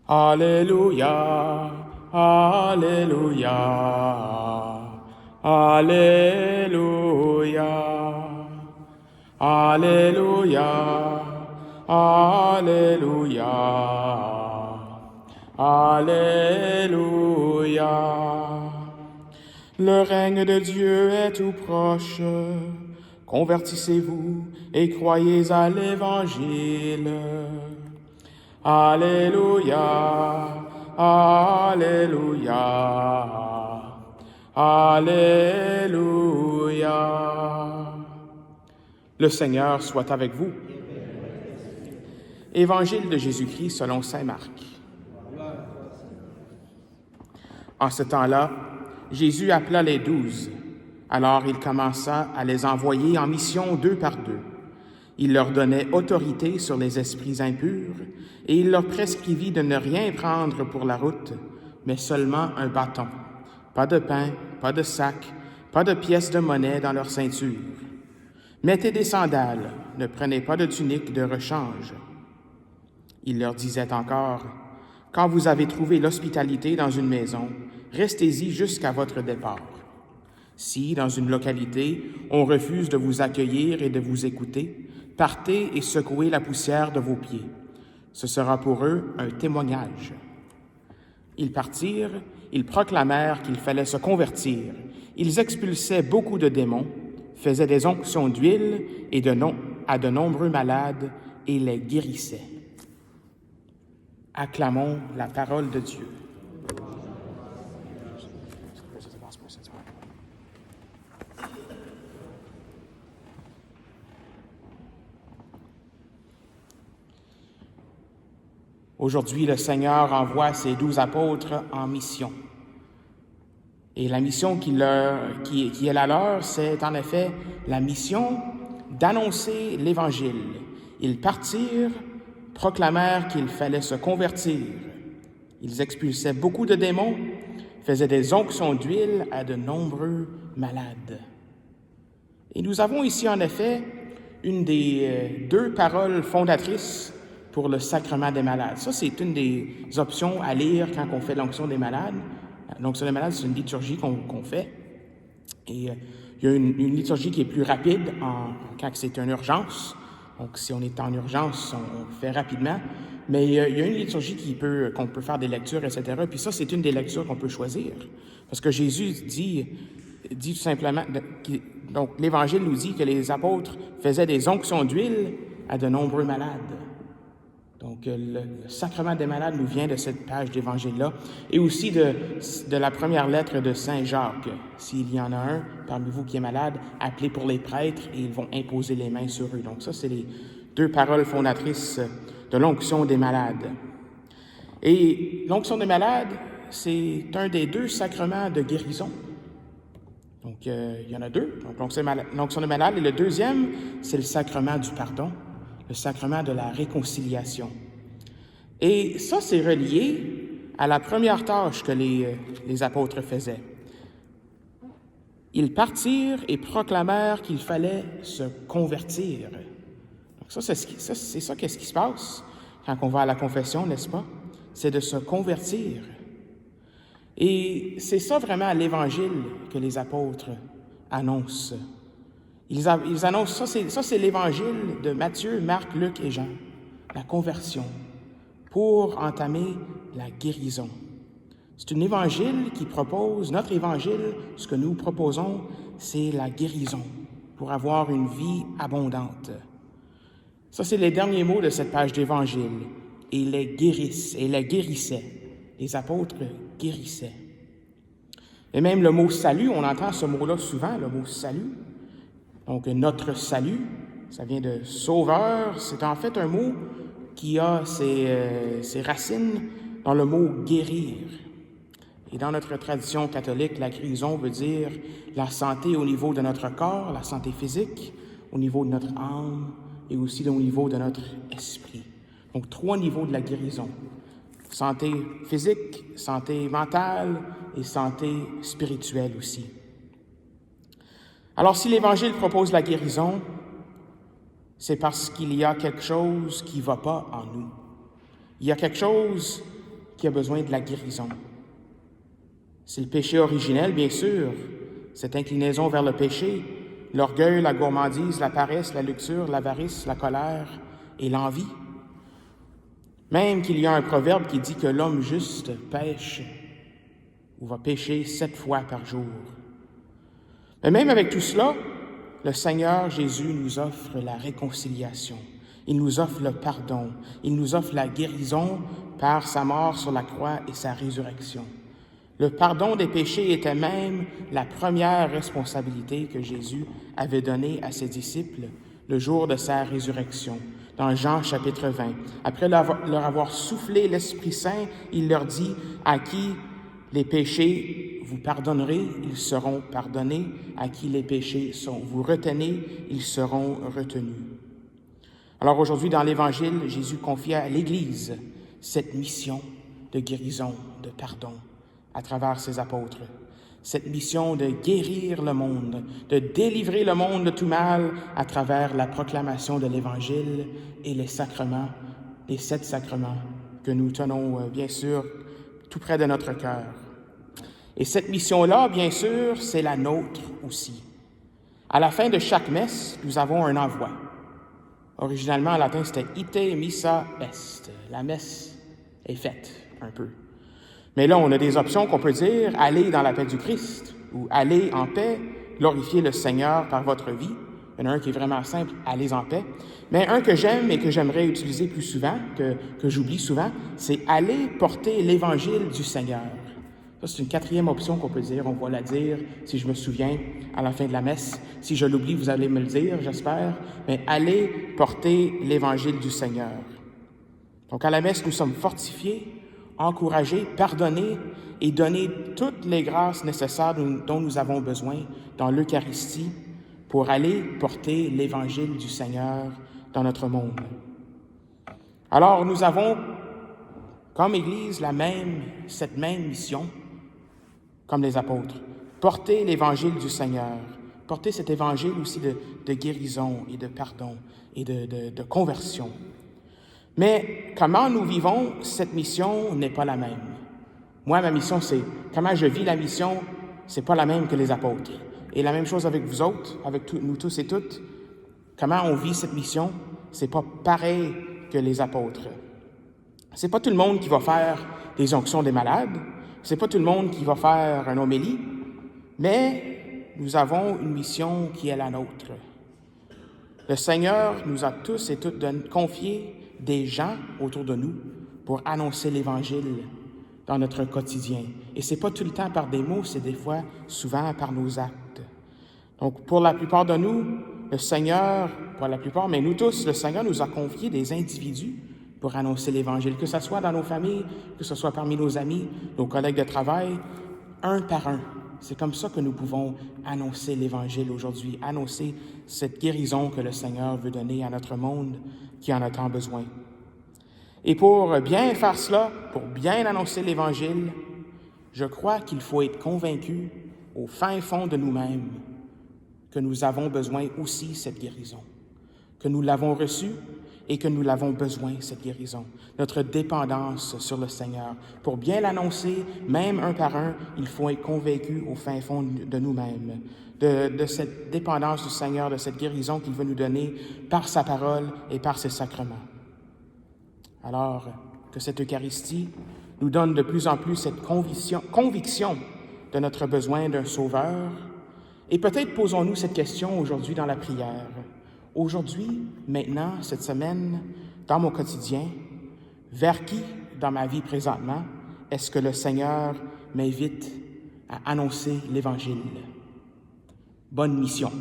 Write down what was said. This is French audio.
Alléluia, Alléluia, Alléluia, Alléluia, Alléluia, Alléluia. Le règne de Dieu est tout proche. Convertissez-vous et croyez à l'Évangile. Alléluia, Alléluia, Alléluia. Le Seigneur soit avec vous. Évangile de Jésus-Christ selon saint Marc. En ce temps-là, Jésus appela les 12. Alors il commença à les envoyer en mission 2 par 2. Il leur donnait autorité sur les esprits impurs et il leur prescrivit de ne rien prendre pour la route, mais seulement un bâton. Pas de pain, pas de sac, pas de pièces de monnaie dans leur ceinture. Mettez des sandales, ne prenez pas de tunique de rechange. Il leur disait encore, « Quand vous avez trouvé l'hospitalité dans une maison, restez-y jusqu'à votre départ. Si, dans une localité, on refuse de vous accueillir et de vous écouter, partez et secouez la poussière de vos pieds. Ce sera pour eux un témoignage. » Ils partirent, ils proclamèrent qu'il fallait se convertir. Ils expulsaient beaucoup de démons, faisaient des onctions d'huile à de nombreux malades et les guérissaient. Acclamons la parole de Dieu. Aujourd'hui, le Seigneur envoie ses 12 apôtres en mission. Et la mission qui est la leur, c'est en effet la mission d'annoncer l'Évangile. Ils partirent, proclamèrent qu'il fallait se convertir. Ils expulsaient beaucoup de démons, faisaient des onctions d'huile à de nombreux malades. Et nous avons ici en effet une des 2 paroles fondatrices pour le sacrement des malades. Ça, c'est une des options à lire quand on fait l'onction des malades. L'onction des malades, c'est une liturgie qu'on fait. Et il y a une liturgie qui est plus rapide quand c'est une urgence. Donc, si on est en urgence, on le fait rapidement. Mais il y a une liturgie qu'on peut faire des lectures, etc. Puis ça, c'est une des lectures qu'on peut choisir. Parce que Jésus dit tout simplement... Donc, l'Évangile nous dit que les apôtres faisaient des onctions d'huile à de nombreux malades. Donc, le sacrement des malades nous vient de cette page d'Évangile-là et aussi de la première lettre de Saint Jacques. S'il y en a un parmi vous qui est malade, appelez pour les prêtres et ils vont imposer les mains sur eux. Donc ça, c'est les 2 paroles fondatrices de l'onction des malades. Et l'onction des malades, c'est un des 2 sacrements de guérison. Donc, il y en a 2. Donc, l'onction des malades. Et le deuxième, c'est le sacrement du pardon, le sacrement de la réconciliation. Et ça, c'est relié à la première tâche que les apôtres faisaient. Ils partirent et proclamèrent qu'il fallait se convertir. Donc ça, qu'est-ce qui se passe quand on va à la confession, n'est-ce pas? C'est de se convertir. Et c'est ça vraiment l'Évangile que les apôtres annoncent. Ils annoncent, ça c'est l'Évangile de Matthieu, Marc, Luc et Jean, la conversion, pour entamer la guérison. C'est un évangile qui propose, notre évangile, ce que nous proposons, c'est la guérison, pour avoir une vie abondante. Ça, c'est les derniers mots de cette page d'évangile. Et ils les guérissaient. Les apôtres guérissaient. Et même le mot salut, on entend ce mot-là souvent, le mot salut. Donc, notre salut, ça vient de sauveur. C'est en fait un mot qui a ses racines dans le mot guérir. Et dans notre tradition catholique, la guérison veut dire la santé au niveau de notre corps, la santé physique, au niveau de notre âme et aussi au niveau de notre esprit. Donc, 3 niveaux de la guérison. Santé physique, santé mentale et santé spirituelle aussi. Alors, si l'Évangile propose la guérison, c'est parce qu'il y a quelque chose qui ne va pas en nous. Il y a quelque chose qui a besoin de la guérison. C'est le péché originel, bien sûr, cette inclinaison vers le péché, l'orgueil, la gourmandise, la paresse, la luxure, l'avarice, la colère et l'envie. Même qu'il y a un proverbe qui dit que l'homme juste pêche ou va pécher 7 fois par jour. Mais même avec tout cela, le Seigneur Jésus nous offre la réconciliation. Il nous offre le pardon. Il nous offre la guérison par sa mort sur la croix et sa résurrection. Le pardon des péchés était même la première responsabilité que Jésus avait donnée à ses disciples le jour de sa résurrection. Dans Jean chapitre 20, après leur avoir soufflé l'Esprit Saint, il leur dit « À qui les péchés vous pardonnerez, ils seront pardonnés. À qui les péchés vous retenez, ils seront retenus. » Alors aujourd'hui, dans l'Évangile, Jésus confie à l'Église cette mission de guérison, de pardon à travers ses apôtres. Cette mission de guérir le monde, de délivrer le monde de tout mal à travers la proclamation de l'Évangile et les sacrements, les 7 sacrements que nous tenons bien sûr tout près de notre cœur. Et cette mission-là, bien sûr, c'est la nôtre aussi. À la fin de chaque messe, nous avons un envoi. Originalement, en latin, c'était « ite missa est ». La messe est faite, un peu. Mais là, on a des options qu'on peut dire « Allez dans la paix du Christ » ou « Allez en paix, glorifiez le Seigneur par votre vie ». Il y en a un qui est vraiment simple, « Allez en paix ». Mais un que j'aime et que j'aimerais utiliser plus souvent, que j'oublie souvent, c'est « Allez porter l'Évangile du Seigneur ». Ça, c'est une 4e option qu'on peut dire. On va la dire, si je me souviens, à la fin de la messe. Si je l'oublie, vous allez me le dire, j'espère. Mais allez porter l'Évangile du Seigneur. Donc, à la messe, nous sommes fortifiés, encouragés, pardonnés et donnés toutes les grâces nécessaires dont nous avons besoin dans l'Eucharistie pour aller porter l'Évangile du Seigneur dans notre monde. Alors, nous avons, comme Église, cette même mission, comme les apôtres, porter l'Évangile du Seigneur, porter cet Évangile aussi de guérison et de pardon et de conversion. Mais comment nous vivons cette mission n'est pas la même. Moi, ma mission, c'est comment je vis la mission, c'est pas la même que les apôtres. Et la même chose avec vous autres, avec nous tous et toutes. Comment on vit cette mission, c'est pas pareil que les apôtres. C'est pas tout le monde qui va faire des onctions des malades. C'est pas tout le monde qui va faire un homélie. Mais nous avons une mission qui est la nôtre. Le Seigneur nous a tous et toutes confié des gens autour de nous pour annoncer l'Évangile dans notre quotidien. Et c'est pas tout le temps par des mots, c'est des fois, souvent par nos actes. Donc, pour la plupart de nous, le Seigneur, pas la plupart, mais nous tous, le Seigneur nous a confié des individus pour annoncer l'Évangile, que ce soit dans nos familles, que ce soit parmi nos amis, nos collègues de travail, un par un. C'est comme ça que nous pouvons annoncer l'Évangile aujourd'hui, annoncer cette guérison que le Seigneur veut donner à notre monde qui en a tant besoin. Et pour bien faire cela, pour bien annoncer l'Évangile, je crois qu'il faut être convaincu au fin fond de nous-mêmes que nous avons besoin aussi cette guérison, que nous l'avons reçue et que nous l'avons besoin, cette guérison, notre dépendance sur le Seigneur. Pour bien l'annoncer, même un par un, il faut être convaincu au fin fond de nous-mêmes, de cette dépendance du Seigneur, de cette guérison qu'il veut nous donner par sa parole et par ses sacrements. Alors, que cette Eucharistie nous donne de plus en plus cette conviction de notre besoin d'un Sauveur. Et peut-être posons-nous cette question aujourd'hui dans la prière. Aujourd'hui, maintenant, cette semaine, dans mon quotidien, vers qui, dans ma vie présentement, est-ce que le Seigneur m'invite à annoncer l'Évangile? Bonne mission.